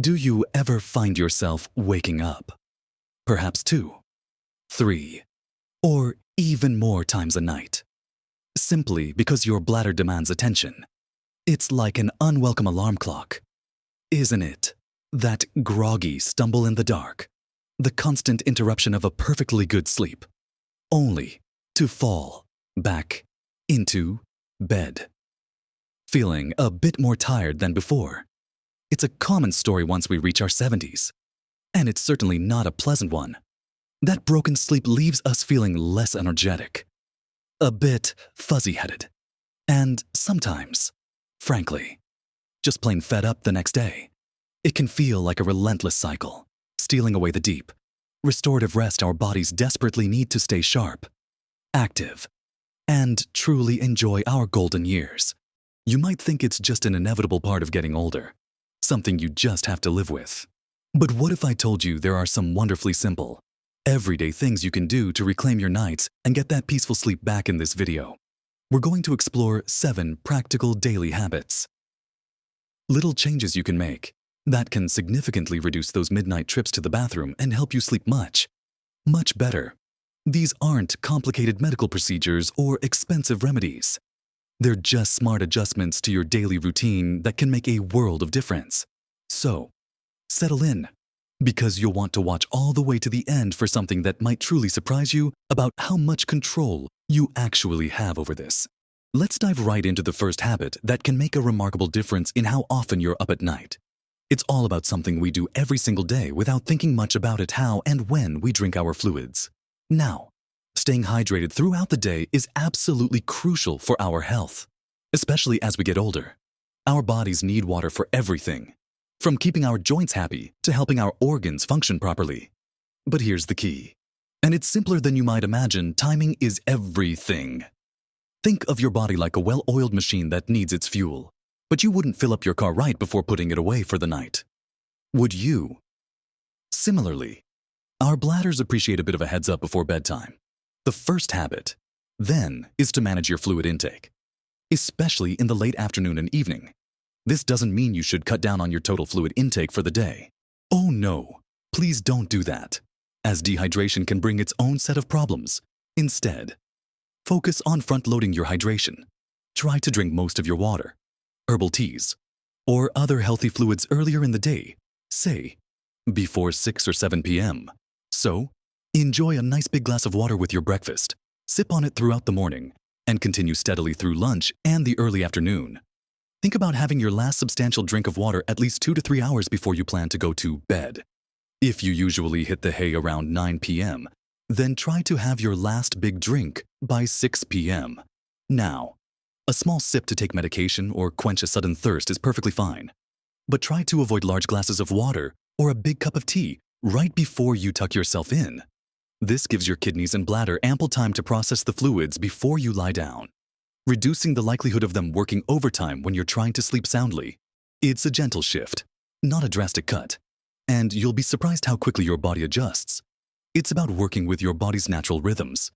Do you ever find yourself waking up? Perhaps 2, 3, or even more times a night, simply because your bladder demands attention. It's like an unwelcome alarm clock, isn't it? That groggy stumble in the dark, the constant interruption of a perfectly good sleep, only to fall back into bed, feeling a bit more tired than before. It's a common story once we reach our 70s, and it's certainly not a pleasant one. That broken sleep leaves us feeling less energetic, a bit fuzzy-headed, and sometimes, frankly, just plain fed up the next day. It can feel like a relentless cycle, stealing away the deep, restorative rest our bodies desperately need to stay sharp, active, and truly enjoy our golden years. You might think it's just an inevitable part of getting older, something you just have to live with. But what if I told you there are some wonderfully simple, everyday things you can do to reclaim your nights and get that peaceful sleep back in this video? We're going to explore 7 practical daily habits. Little changes you can make that can significantly reduce those midnight trips to the bathroom and help you sleep much, much better. These aren't complicated medical procedures or expensive remedies. They're just smart adjustments to your daily routine that can make a world of difference. So, settle in, because you'll want to watch all the way to the end for something that might truly surprise you about how much control you actually have over this. Let's dive right into the first habit that can make a remarkable difference in how often you're up at night. It's all about something we do every single day without thinking much about it: how and when we drink our fluids. Now, staying hydrated throughout the day is absolutely crucial for our health, especially as we get older. Our bodies need water for everything, from keeping our joints happy to helping our organs function properly. But here's the key, and it's simpler than you might imagine. Timing is everything. Think of your body like a well-oiled machine that needs its fuel, but you wouldn't fill up your car right before putting it away for the night, would you? Similarly, our bladders appreciate a bit of a heads up before bedtime. The first habit, then, is to manage your fluid intake, especially in the late afternoon and evening. This doesn't mean you should cut down on your total fluid intake for the day. Oh no, please don't do that, as dehydration can bring its own set of problems. Instead, focus on front-loading your hydration. Try to drink most of your water, herbal teas, or other healthy fluids earlier in the day, say, before 6 or 7 p.m. So, enjoy a nice big glass of water with your breakfast, sip on it throughout the morning, and continue steadily through lunch and the early afternoon. Think about having your last substantial drink of water at least 2 to 3 hours before you plan to go to bed. If you usually hit the hay around 9 p.m., then try to have your last big drink by 6 p.m. Now, a small sip to take medication or quench a sudden thirst is perfectly fine, but try to avoid large glasses of water or a big cup of tea right before you tuck yourself in. This gives your kidneys and bladder ample time to process the fluids before you lie down, reducing the likelihood of them working overtime when you're trying to sleep soundly. It's a gentle shift, not a drastic cut, and you'll be surprised how quickly your body adjusts. It's about working with your body's natural rhythms,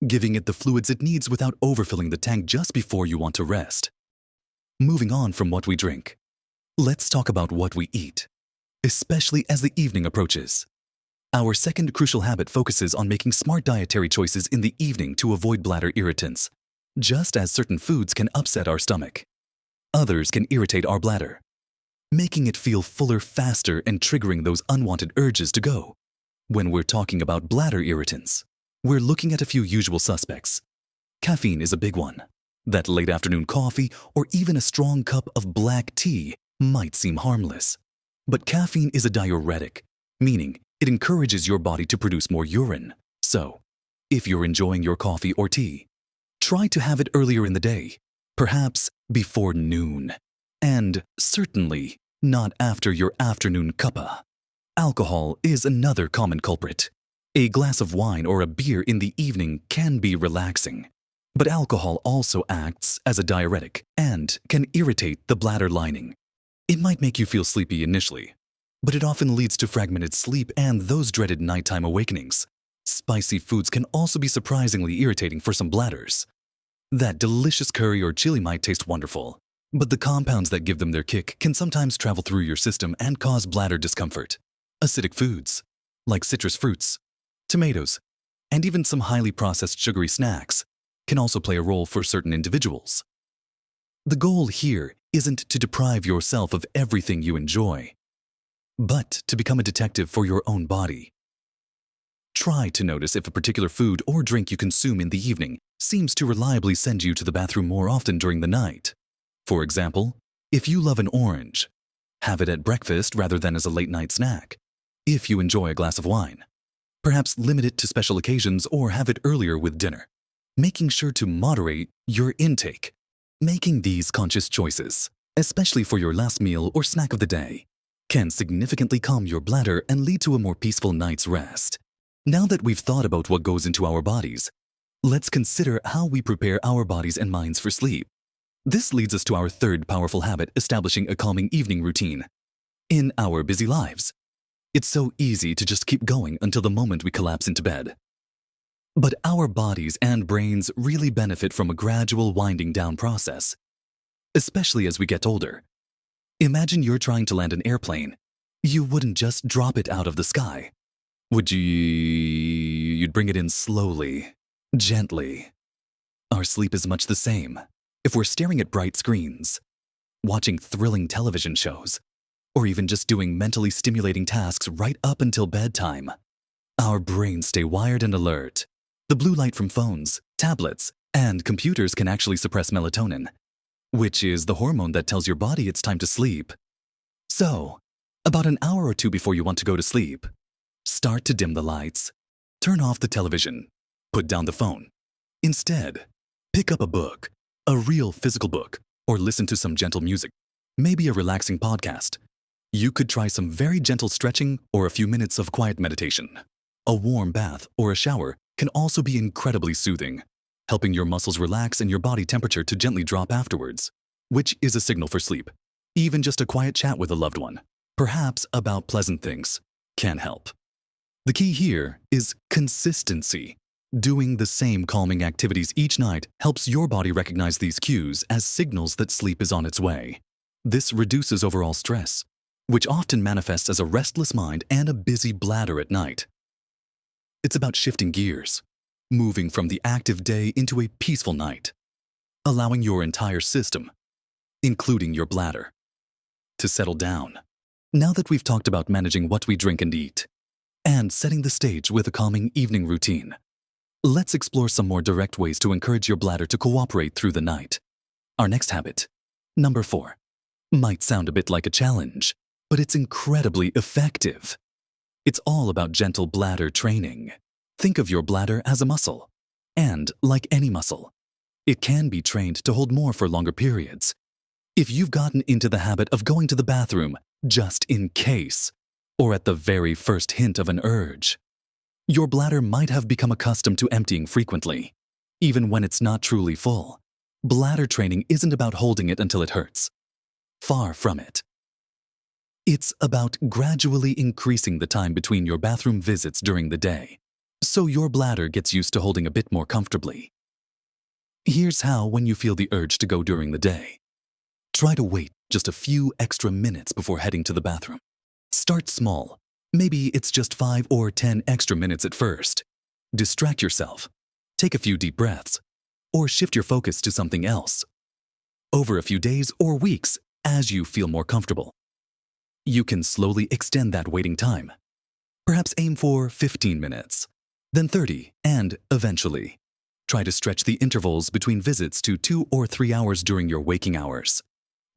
giving it the fluids it needs without overfilling the tank just before you want to rest. Moving on from what we drink, let's talk about what we eat, especially as the evening approaches. Our second crucial habit focuses on making smart dietary choices in the evening to avoid bladder irritants. Just as certain foods can upset our stomach, others can irritate our bladder, making it feel fuller faster and triggering those unwanted urges to go. When we're talking about bladder irritants, we're looking at a few usual suspects. Caffeine is a big one. That late afternoon coffee or even a strong cup of black tea might seem harmless. But caffeine is a diuretic, meaning it encourages your body to produce more urine. So, if you're enjoying your coffee or tea, try to have it earlier in the day, perhaps before noon, and certainly not after your afternoon cuppa. Alcohol is another common culprit. A glass of wine or a beer in the evening can be relaxing, but alcohol also acts as a diuretic and can irritate the bladder lining. It might make you feel sleepy initially, but it often leads to fragmented sleep and those dreaded nighttime awakenings. Spicy foods can also be surprisingly irritating for some bladders. That delicious curry or chili might taste wonderful, But the compounds that give them their kick can sometimes travel through your system and cause bladder discomfort. Acidic foods, like citrus fruits, tomatoes, and even some highly processed sugary snacks, can also play a role for certain individuals. The goal here isn't to deprive yourself of everything you enjoy, but to become a detective for your own body. Try to notice if a particular food or drink you consume in the evening seems to reliably send you to the bathroom more often during the night. For example, if you love an orange, have it at breakfast rather than as a late-night snack. If you enjoy a glass of wine, perhaps limit it to special occasions or have it earlier with dinner. Making sure to moderate your intake. Making these conscious choices, especially for your last meal or snack of the day, can significantly calm your bladder and lead to a more peaceful night's rest. Now that we've thought about what goes into our bodies, let's consider how we prepare our bodies and minds for sleep. This leads us to our third powerful habit, establishing a calming evening routine. In our busy lives, it's so easy to just keep going until the moment we collapse into bed. But our bodies and brains really benefit from a gradual winding down process, especially as we get older. Imagine you're trying to land an airplane. You wouldn't just drop it out of the sky. Would you? You'd bring it in slowly, gently. Our sleep is much the same. If we're staring at bright screens, watching thrilling television shows, or even just doing mentally stimulating tasks right up until bedtime, our brains stay wired and alert. The blue light from phones, tablets, and computers can actually suppress melatonin, which is the hormone that tells your body it's time to sleep. So, about an hour or two before you want to go to sleep, start to dim the lights, turn off the television, put down the phone. Instead, pick up a book, a real physical book, or listen to some gentle music, maybe a relaxing podcast. You could try some very gentle stretching or a few minutes of quiet meditation. A warm bath or a shower can also be incredibly soothing, helping your muscles relax and your body temperature to gently drop afterwards, which is a signal for sleep. Even just a quiet chat with a loved one, perhaps about pleasant things, can help. The key here is consistency. Doing the same calming activities each night helps your body recognize these cues as signals that sleep is on its way. This reduces overall stress, which often manifests as a restless mind and a busy bladder at night. It's about shifting gears, moving from the active day into a peaceful night, allowing your entire system, including your bladder, to settle down. Now that we've talked about managing what we drink and eat, and setting the stage with a calming evening routine, let's explore some more direct ways to encourage your bladder to cooperate through the night. Our next habit, number 4, might sound a bit like a challenge, but it's incredibly effective. It's all about gentle bladder training. Think of your bladder as a muscle. And like any muscle, it can be trained to hold more for longer periods. If you've gotten into the habit of going to the bathroom just in case, or at the very first hint of an urge, your bladder might have become accustomed to emptying frequently, even when it's not truly full. Bladder training isn't about holding it until it hurts. Far from it. It's about gradually increasing the time between your bathroom visits during the day, so your bladder gets used to holding a bit more comfortably. Here's how when you feel the urge to go during the day. Try to wait just a few extra minutes before heading to the bathroom. Start small. Maybe it's just 5 or 10 extra minutes at first. Distract yourself. Take a few deep breaths, or shift your focus to something else. Over a few days or weeks, as you feel more comfortable, you can slowly extend that waiting time. Perhaps aim for 15 minutes, then 30, and eventually, try to stretch the intervals between visits to 2 or 3 hours during your waking hours.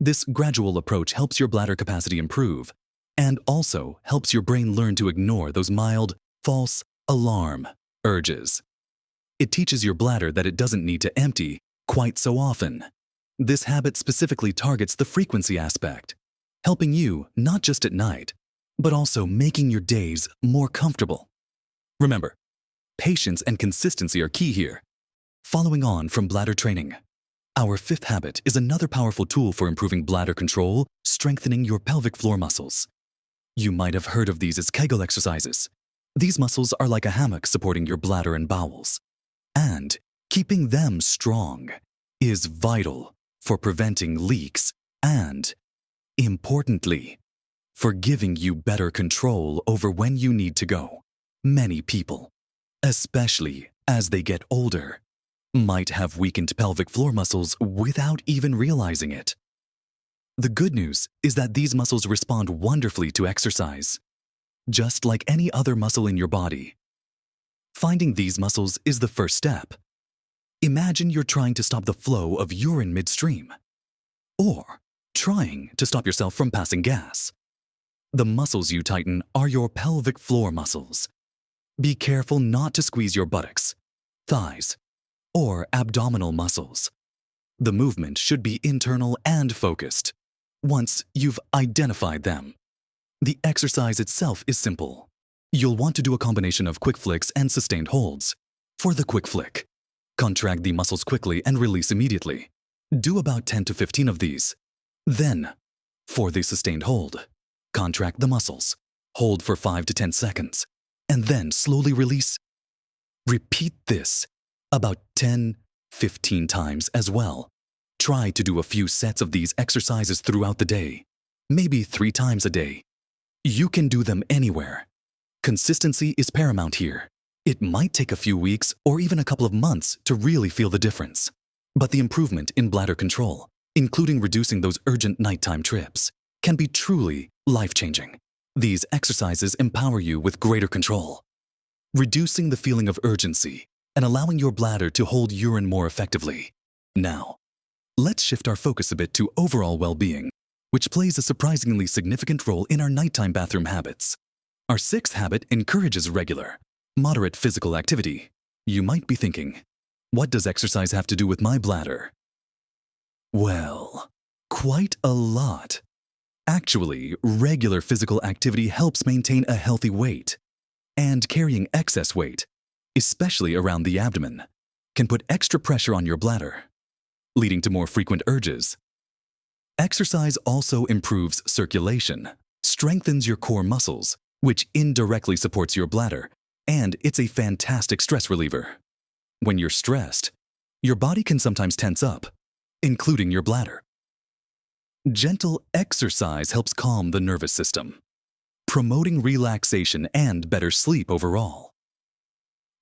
This gradual approach helps your bladder capacity improve and also helps your brain learn to ignore those mild, false alarm urges. It teaches your bladder that it doesn't need to empty quite so often. This habit specifically targets the frequency aspect, helping you not just at night, but also making your days more comfortable. Remember, patience and consistency are key here. Following on from bladder training, our 5th habit is another powerful tool for improving bladder control, strengthening your pelvic floor muscles. You might have heard of these as Kegel exercises. These muscles are like a hammock supporting your bladder and bowels. And keeping them strong is vital for preventing leaks, and, importantly, for giving you better control over when you need to go. Many people, especially as they get older, might have weakened pelvic floor muscles without even realizing it. The good news is that these muscles respond wonderfully to exercise, just like any other muscle in your body. Finding these muscles is the first step. Imagine you're trying to stop the flow of urine midstream, or trying to stop yourself from passing gas. The muscles you tighten are your pelvic floor muscles. Be careful not to squeeze your buttocks, thighs, or abdominal muscles. The movement should be internal and focused. Once you've identified them, the exercise itself is simple. You'll want to do a combination of quick flicks and sustained holds. For the quick flick, contract the muscles quickly and release immediately. Do about 10 to 15 of these. Then, for the sustained hold, contract the muscles, hold for 5 to 10 seconds, and then slowly release. Repeat this about 10-15 times as well. Try to do a few sets of these exercises throughout the day, maybe 3 times a day. You can do them anywhere. Consistency is paramount here. It might take a few weeks or even a couple of months to really feel the difference. But the improvement in bladder control, including reducing those urgent nighttime trips, can be truly life-changing. These exercises empower you with greater control, reducing the feeling of urgency and allowing your bladder to hold urine more effectively. Now, let's shift our focus a bit to overall well-being, which plays a surprisingly significant role in our nighttime bathroom habits. Our 6th habit encourages regular, moderate physical activity. You might be thinking, what does exercise have to do with my bladder? Well, quite a lot. Actually, regular physical activity helps maintain a healthy weight, and carrying excess weight, especially around the abdomen, can put extra pressure on your bladder, leading to more frequent urges. Exercise also improves circulation, strengthens your core muscles, which indirectly supports your bladder, and it's a fantastic stress reliever. When you're stressed, your body can sometimes tense up, including your bladder. Gentle exercise helps calm the nervous system, promoting relaxation and better sleep overall.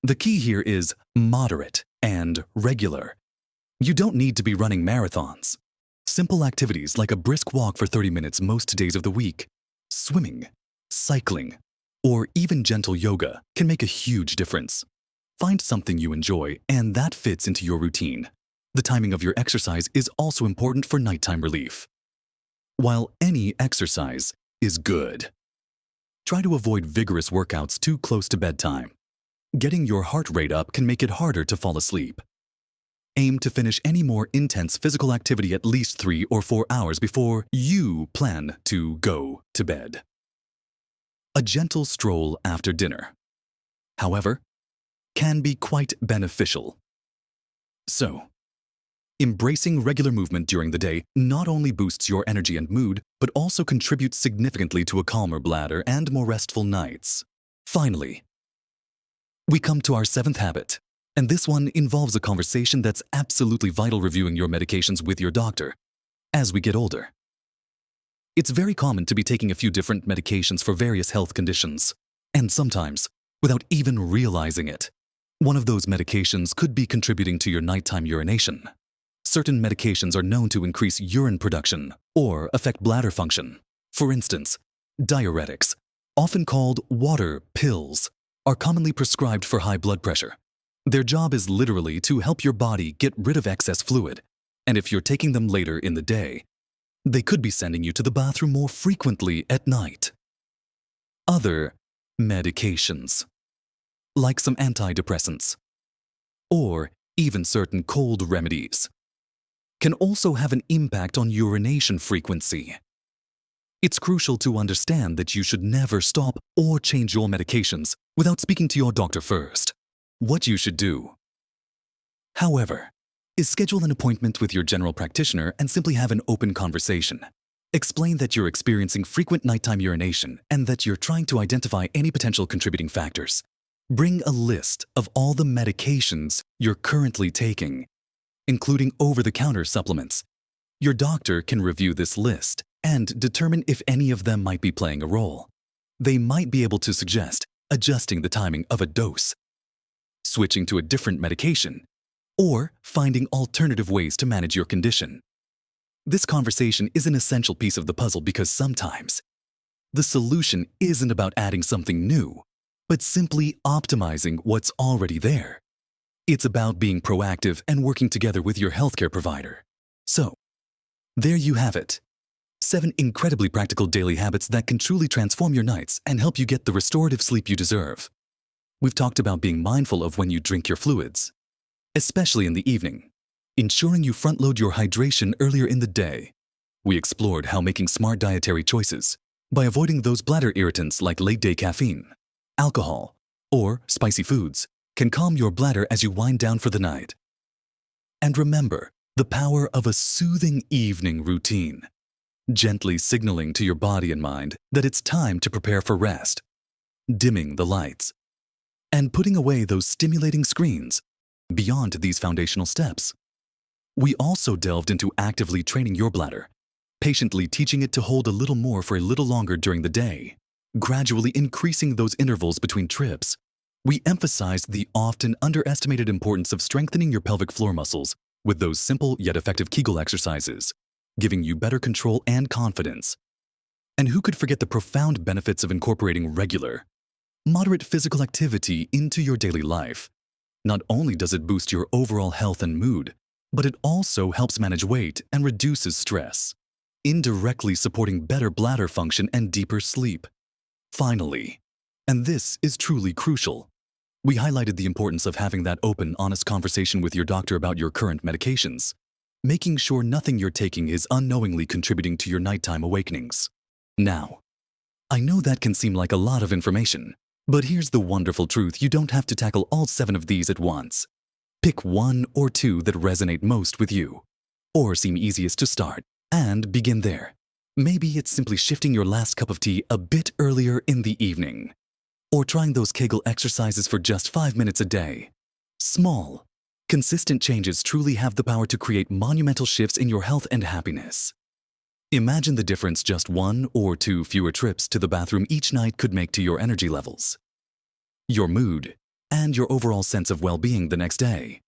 The key here is moderate and regular. You don't need to be running marathons. Simple activities like a brisk walk for 30 minutes most days of the week, swimming, cycling, or even gentle yoga can make a huge difference. Find something you enjoy and that fits into your routine. The timing of your exercise is also important for nighttime relief. While any exercise is good, try to avoid vigorous workouts too close to bedtime. Getting your heart rate up can make it harder to fall asleep. Aim to finish any more intense physical activity at least 3 or 4 hours before you plan to go to bed. A gentle stroll after dinner, however, can be quite beneficial. So, embracing regular movement during the day not only boosts your energy and mood, but also contributes significantly to a calmer bladder and more restful nights. Finally, we come to our 7th habit, and this one involves a conversation that's absolutely vital: reviewing your medications with your doctor as we get older. It's very common to be taking a few different medications for various health conditions, and sometimes without even realizing it. One of those medications could be contributing to your nighttime urination. Certain medications are known to increase urine production or affect bladder function. For instance, diuretics, often called water pills, are commonly prescribed for high blood pressure. Their job is literally to help your body get rid of excess fluid, and if you're taking them later in the day, they could be sending you to the bathroom more frequently at night. Other medications, like some antidepressants, or even certain cold remedies, can also have an impact on urination frequency. It's crucial to understand that you should never stop or change your medications without speaking to your doctor first. What you should do, however, is schedule an appointment with your general practitioner and simply have an open conversation. Explain that you're experiencing frequent nighttime urination and that you're trying to identify any potential contributing factors. Bring a list of all the medications you're currently taking, including over-the-counter supplements, Your doctor can review this list and determine if any of them might be playing a role. They might be able to suggest adjusting the timing of a dose, switching to a different medication, or finding alternative ways to manage your condition. This conversation is an essential piece of the puzzle because sometimes the solution isn't about adding something new, but simply optimizing what's already there. It's about being proactive and working together with your healthcare provider. So, there you have it. 7 incredibly practical daily habits that can truly transform your nights and help you get the restorative sleep you deserve. We've talked about being mindful of when you drink your fluids, especially in the evening, ensuring you front-load your hydration earlier in the day. We explored how making smart dietary choices by avoiding those bladder irritants like late-day caffeine, alcohol, or spicy foods can calm your bladder as you wind down for the night. And remember the power of a soothing evening routine, gently signaling to your body and mind that it's time to prepare for rest, dimming the lights, and putting away those stimulating screens. Beyond these foundational steps, we also delved into actively training your bladder, patiently teaching it to hold a little more for a little longer during the day, gradually increasing those intervals between trips. We emphasized the often underestimated importance of strengthening your pelvic floor muscles with those simple yet effective Kegel exercises, giving you better control and confidence. And who could forget the profound benefits of incorporating regular, moderate physical activity into your daily life? Not only does it boost your overall health and mood, but it also helps manage weight and reduces stress, indirectly supporting better bladder function and deeper sleep. Finally, and this is truly crucial, we highlighted the importance of having that open, honest conversation with your doctor about your current medications, making sure nothing you're taking is unknowingly contributing to your nighttime awakenings. Now, I know that can seem like a lot of information, but here's the wonderful truth: you don't have to tackle all 7 of these at once. Pick 1 or 2 that resonate most with you, or seem easiest to start, and begin there. Maybe it's simply shifting your last cup of tea a bit earlier in the evening, or trying those Kegel exercises for just 5 minutes a day. Small, consistent changes truly have the power to create monumental shifts in your health and happiness. Imagine the difference just 1 or 2 fewer trips to the bathroom each night could make to your energy levels, your mood, and your overall sense of well-being the next day.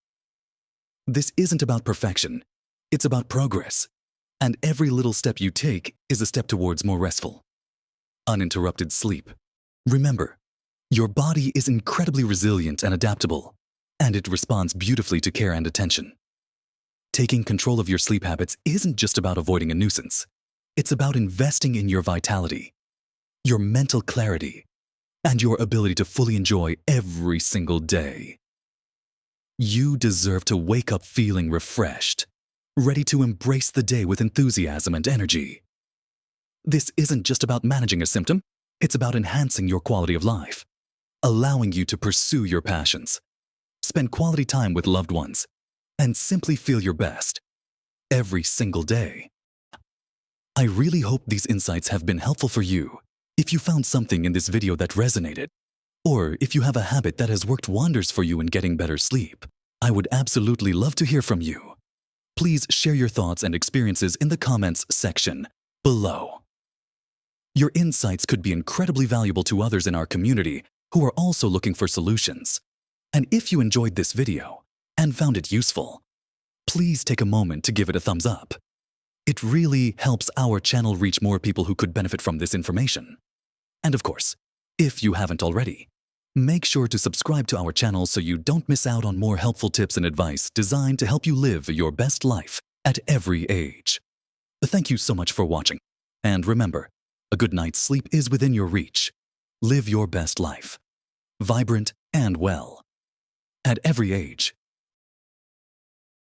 This isn't about perfection, it's about progress. And every little step you take is a step towards more restful, uninterrupted sleep. Remember, your body is incredibly resilient and adaptable, and it responds beautifully to care and attention. Taking control of your sleep habits isn't just about avoiding a nuisance. It's about investing in your vitality, your mental clarity, and your ability to fully enjoy every single day. You deserve to wake up feeling refreshed, ready to embrace the day with enthusiasm and energy. This isn't just about managing a symptom, it's about enhancing your quality of life, allowing you to pursue your passions, spend quality time with loved ones, and simply feel your best every single day. I really hope these insights have been helpful for you. If you found something in this video that resonated, or if you have a habit that has worked wonders for you in getting better sleep, I would absolutely love to hear from you. Please share your thoughts and experiences in the comments section below. Your insights could be incredibly valuable to others in our community who are also looking for solutions. And if you enjoyed this video and found it useful, please take a moment to give it a thumbs up. It really helps our channel reach more people who could benefit from this information. And of course, if you haven't already, make sure to subscribe to our channel so you don't miss out on more helpful tips and advice designed to help you live your best life at every age. Thank you so much for watching. And remember, a good night's sleep is within your reach. Live your best life, vibrant and well, at every age.